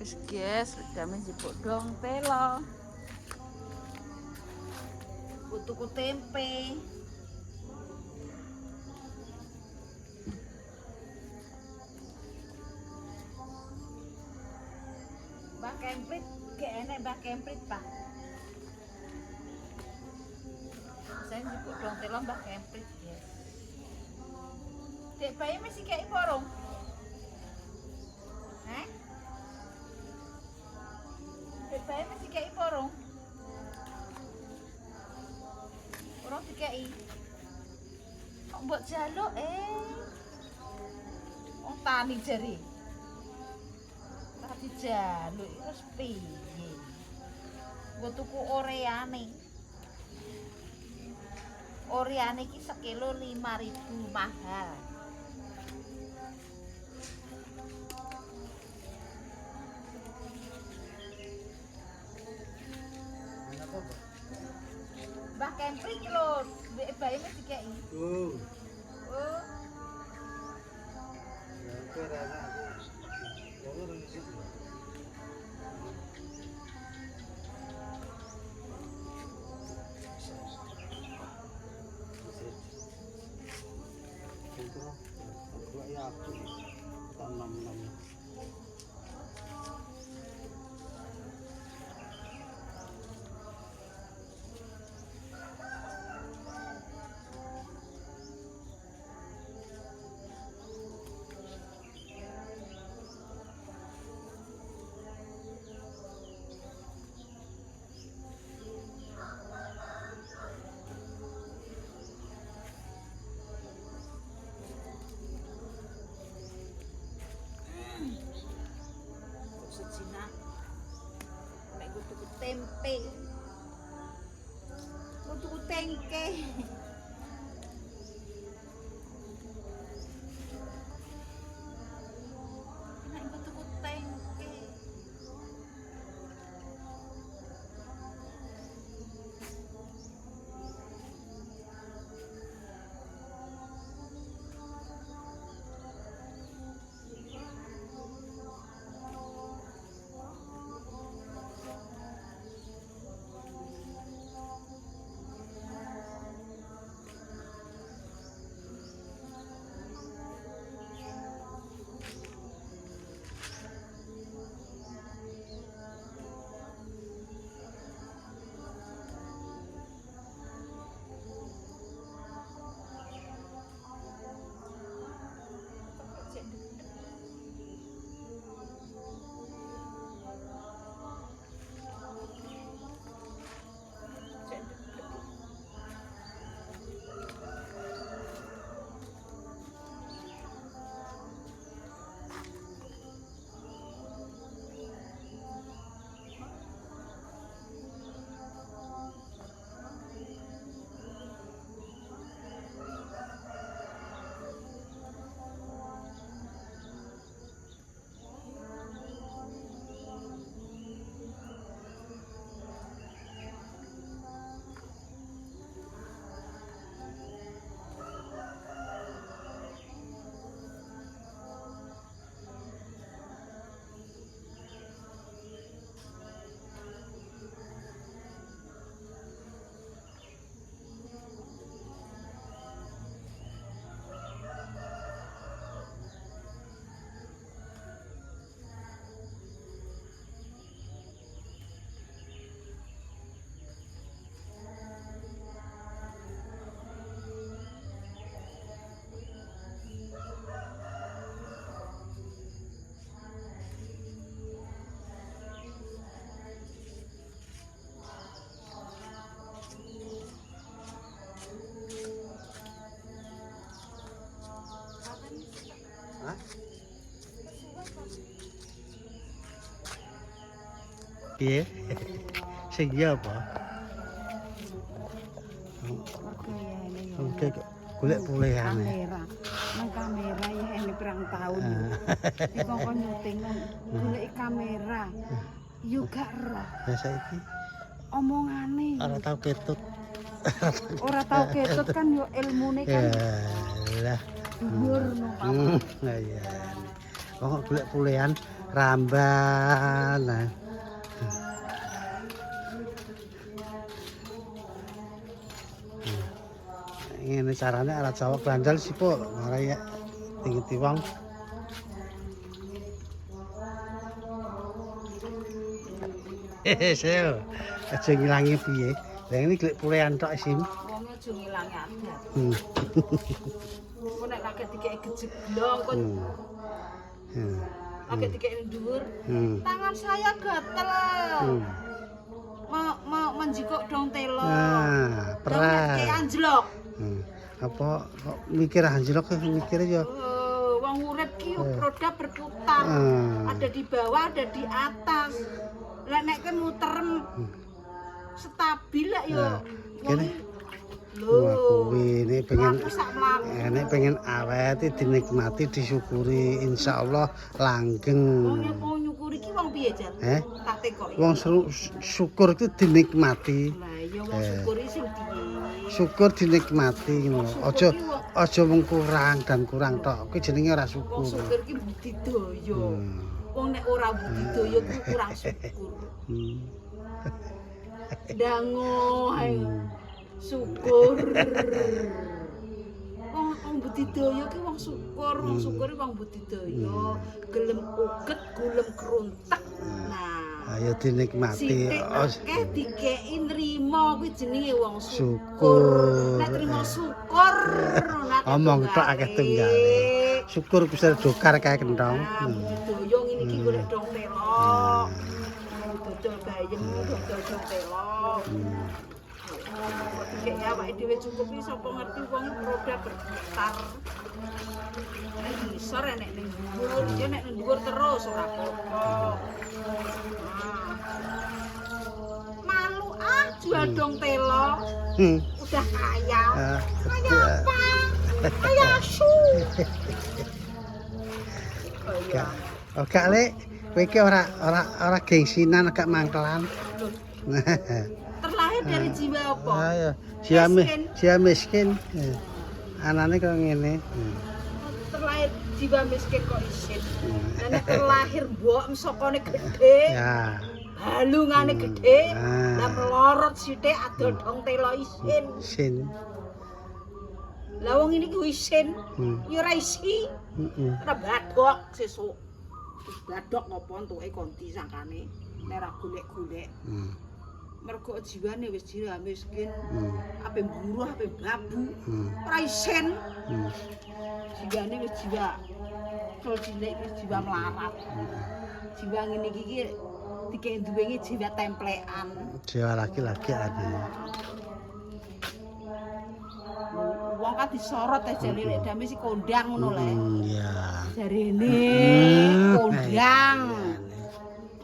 Wis guys, kami jebuk dong telo. Tuku tempe. Mbak Kemprit, gak enak Mbak Kemprit, Pak. Saya jebuk dong telo Mbak Kemprit, guys. Dek bayi masih kayak porong. Hah? Dek bayi masih kayak porong. Orang dikai. Kok mbok jaluk wong tani jari. Tadi jaluk terus piye? Nggo tuku oreane. Oreane iki sekilo 5.000 mahal. Mbah Kemprit lho, mbek bayi mesti dikai. Oh. Ya, oke, Rana. Kamu udah di situ. Itu loh, gua yakin tanam. Sejina nek gue tuku tempe gue tuku tengke nek gue tuku tengke Hah? Iya, sing iya apa? Oke, golek pulehan. kamera nang kamera ya ini perang tahun dikongkon nyuting golek kamera yo gak roh Ya saiki omongane ora tau ketut. ora tau ketut kan yo ilmune kan Lah. dhuwur no Pak. Nah iya. Kok golek pulehan ramban. Nah. Ini caranya alat Jawa Grandal sih po, makanya tinggi wong. Sel, aja ngilangi piye. Lah ini glek pulean tok sim. Wong aja ngilangi adat. Hmm. Kok nek lagi dikek gejeblong kok lagi dikek dhuwur. Tangan saya gatel. Mau menjikok dong telo. Nah, perah. Kayak anjlok. Apa kok mikir anjlok mikir ya. Wong urip ki roda berputar. Ada di bawah, ada di atas. Lah nek kan muter stabil lah yo. Kene Lho, ini pengen aku sak mlaku. ini pengen awet dinikmati disyukuri insyaallah langgeng. Wong nyukuri ki wong piye, Jan? Tak tekoki. Wong syukur itu dinikmati. Lah ya wong syukur iki sing piye? Syukur dinikmati ngono. Aja mung kurang dan kurang tok. Kuwi jenenge ora syukur. Wong syukur ki budidaya. Wong nek ora budidaya ku kurang syukur. Dango ae. Syukur. Wong budidaya ki wong syukur, wong syukur wong budidaya, gelem uget, gelem kruntek. Nah, ayo dinikmati. Akeh dikeki nrimo kuwi jenenge wong syukur. Nek trimo syukur omong tok akeh tunggale. Syukur bisa dokar kae kentong. Budidaya ngene iki golek dong telo. Dodol bayem, dodol telo. Kayak ya awake dhewe cukup iki sapa ngerti wong roda berputar. Nek isor enek ning dhuwur, ya nek ning dhuwur terus ora apa-apa. Malu jual dong telo. Udah kaya. Kaya apa? Kaya asu. Oke, Lek. Kowe iki ora gengsinan agak mangkelan. Terlahir dari jiwa apa? Ayo, jiwa miskin. Anane kok ngene. Terlahir jiwa miskin kok isin. Nek terlahir mbok sokone gede. Ya. Balungane gede. Lah melorot sithik adol dong telo isin. Sin. Lah wong ini ku isin. Ya ora isi. Ora badok sesuk. Badok ngopo entuke konti sangkane. Nek ora golek-golek. Mergo jiwane wis jiwa miskin, ape buruh, ape babu, ora isen. Jiwane wis jiwa tol cilik wis jiwa melarat. Jiwa ngene iki dikek duwenge jiwa templekan. Jiwa laki-laki ada. Wong kan disorot jane lek dame si kondang ngono le. Iya. Jarene kondang.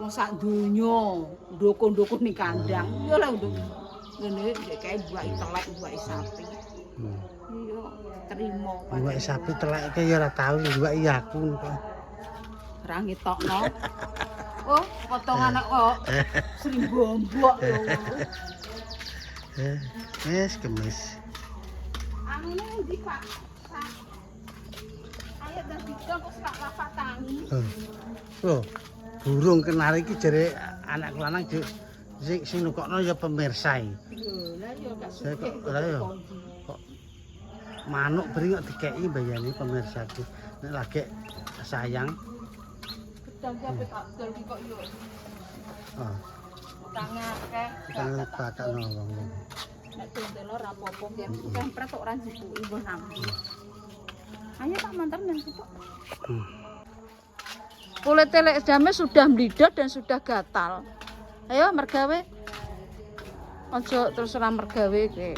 Wong sak donya ndoko-ndoko ning kandang. Ya lho nduk. Ngene kae buah telek, buah sapi. Iya, terima. Buah sapi teleke ya ora tau buah iya aku. Ora ngetokno. Oh, potongane kok srimbombok ya. Wes kemis. Anune ndi, Pak? Ayo dadi kok sak lapak tangi. Loh. Burung kenari iki jare anak lanang sing nukokno ya pemirsa iki. Lah ya gak Kok manuk beri kok dikeki mbayani pemirsa iki. Nek lagi sayang. Gedang ape tak dol iki kok yo. Utange akeh. Kita bakakno wong. Nek telo ora apa-apa kan pret kok ora njipuki mbah nang. Ayo tak mantar nang situ. Kulit telek dame sudah mlidot dan sudah gatal. Ayo mergawe. Ojo terus ora mergawe iki.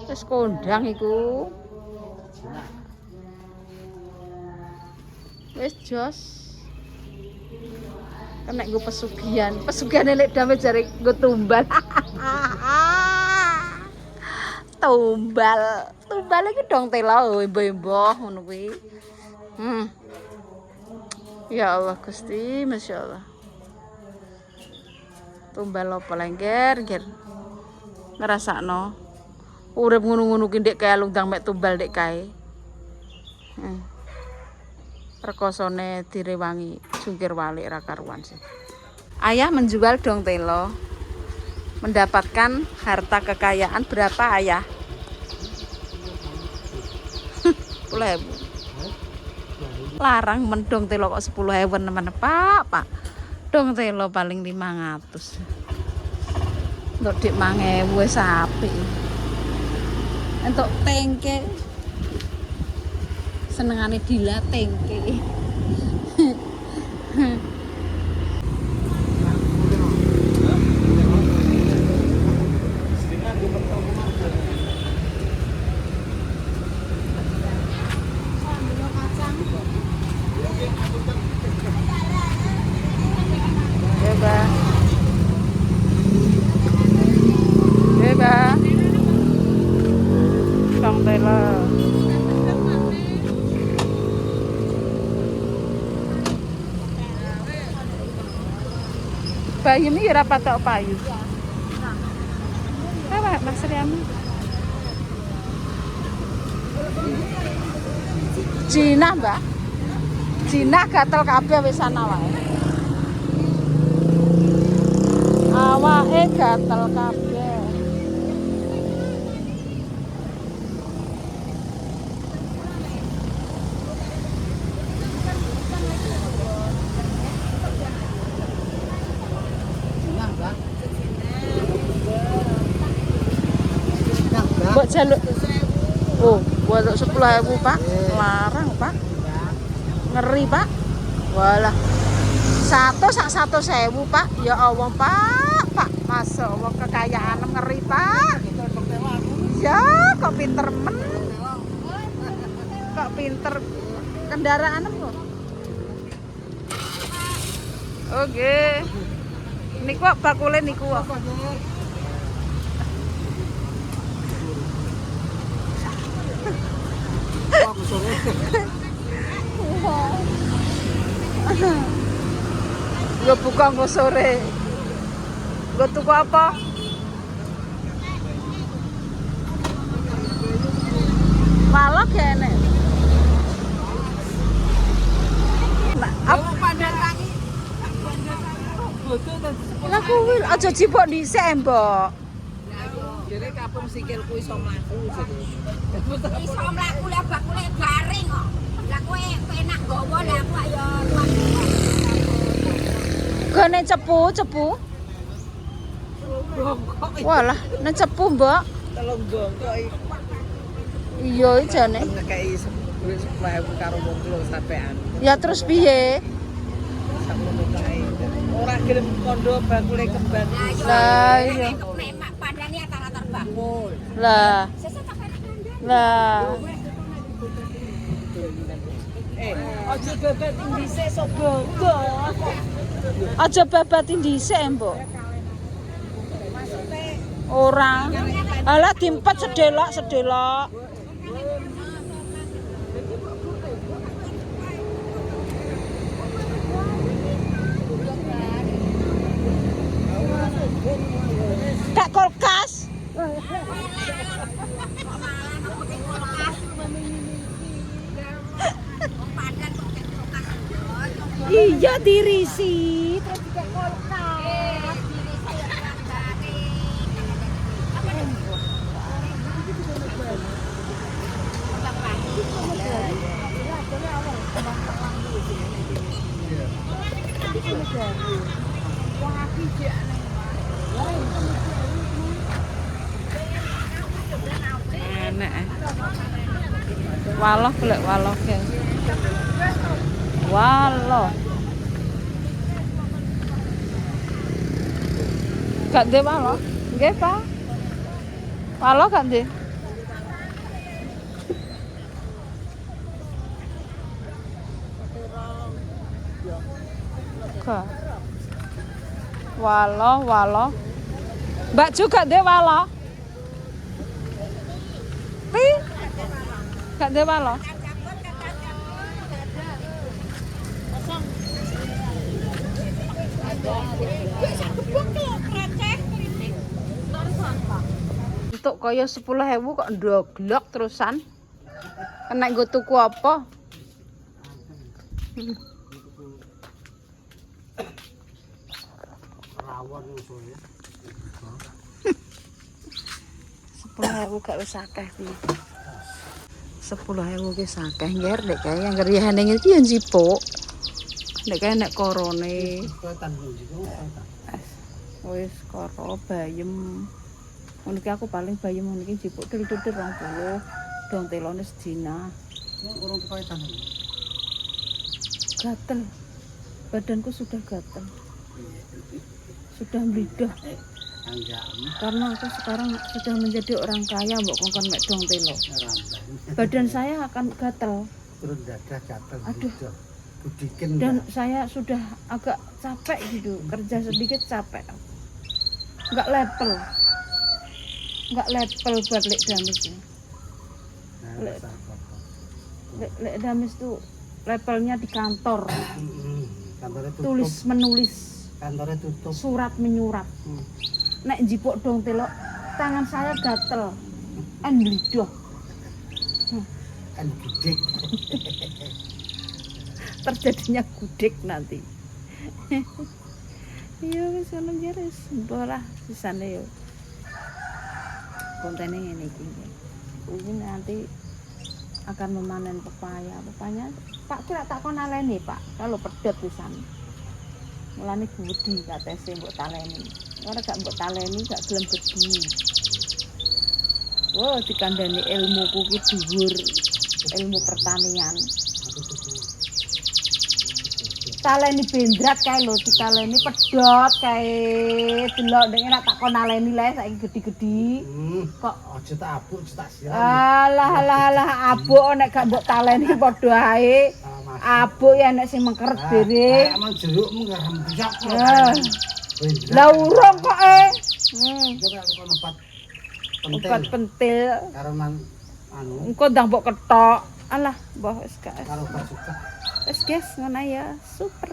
Wis kondang iku. Wis jos. Kena gue pesugihan elek dame jare gue tumbal. Tumbal iki dong telo embo-embo ngono kuwi. Ya Allah Gusti, masyaallah. Tumbal apa lengger, ger. Ngrasakno. Urip ngono-ngono ki ndek kae lundang mek tumbal ndek kae. Rekosone direwangi jungkir walik ra karuan sih. Ayah menjual dong telo. Mendapatkan harta kekayaan berapa ayah? 10.000. Larang mendong telo kok 10.000 teman Pak. Dong telo paling 500. Untuk dik 5.000 wis apik. Entuk tengke. Senengane Dila tengke. Dong telo. Bayu ini ora patok payu. Apa Mas Riam? Cina, Mbak. Cina gatel kabeh wis ana wae. Awake gatel kabeh. Mbok jaluk. Oh, buat 10.000, Pak. Larang, Pak. Ngeri, Pak. Walah. Satu sak 100.000, Pak. Ya Allah, Pak. Masya Allah, kekayaan ngeri, Pak. Ya, kok pinter men. Kok pinter kendaraan kok. Oke. Niku kok bakule niku kok. Gue buka nggak sore. Gue tuku apa? Malak ya nek. Nah, apa pandang kaki? Lah kuwi aja jipok dhisik, Mbok. Jadi kapung sikilku iso mlaku jadi. Iso mlaku lah bakule garing kok. Lah kowe penak gowo lah aku ayo Gane cepu. Walah, nek cepu, Mbok. Telung bongkok iki Iya jane. ngekeki duit 10.000 karo wong tuwa sampean. Ya terus piye? Sakmono kae. Ora gelem kondo bakule kembar. Lah iya. Nek padane atar-atar bakul. Lah. Sesuk tak penak kandang. Lah. Aja bebet dhisik sok bongkok. Aja babatin dhisik, Mbok. Ora. Alah diempet sedelok. Kak kulkas. Padan kok kek kulkas. Iya dirisi terus dikek kulkas. Enak. Waloh golek waloh ya. Waloh. Gak ndek waloh. Nggih, Pak. Waloh gak ndek. Gak. Waloh. Mbak juga ndek waloh. Pi. Gak ndek waloh. Untuk kaya 10.000 kok ndoglok terusan. Kena nggo tuku apa? Rawon usulnya. 10.000 gak wis akeh iki. 10.000 ki akeh ngger nek kae yang gerihane iki yo njipuk. Nek kae nek korone Kau tanggung juga. wis karo bayem. Ngono ki aku paling bayem ngono iki njipuk tul-tul 20. Dong telone sedina. Orang kau tanggung. Gatel. Badanku sudah gatel. Sudah melidah. Enggak. Karena aku sekarang sudah menjadi orang kaya mbok kongkon mek dong telo. Ramban. Badan saya akan gatel. Turun dada gatel. Aduh. gitu. Kudikin Dan saya sudah agak capek gitu, kerja sedikit capek. Enggak level buat lek damis ini. Lek damis tuh levelnya di kantor, Kantornya tutup. tulis menulis, Kantornya tutup. surat menyurat. Nek jipuk dong telok, tangan saya gatel, lidah. Kan gede. Terjadinya gudeg nanti. Iya wis ngono jare bola sisane yo. Kontene ngene iki. Ini nanti akan memanen pepaya. Pepaya Pak kira tak kon aleni, Pak. Kalau pedhot pisan. Mulane gudi katese mbok taleni. Ora gak mbok taleni gak gelem gedi. Wah, dikandani ilmuku ki dhuwur. Ilmu pertanian. Taleni bendrat kae lho, ditaleni pedhot kae. Delok nek ora tak kon aleni le saiki gedi-gedi. Kok Aja tak abuk, aja tak siram. alah abuk nek gak mbok taleni padha ae. Abuk ya nek sing mengkeret dhewe. Emang jerukmu gak rembyak kok. Ya. Bendrat. Lah urung kok Coba aku kono obat obat pentil. karo nang anu Engko ndang mbok ketok. Alah, mbah wis gak. karo obat suka. Wis guys, ngono ya. Super.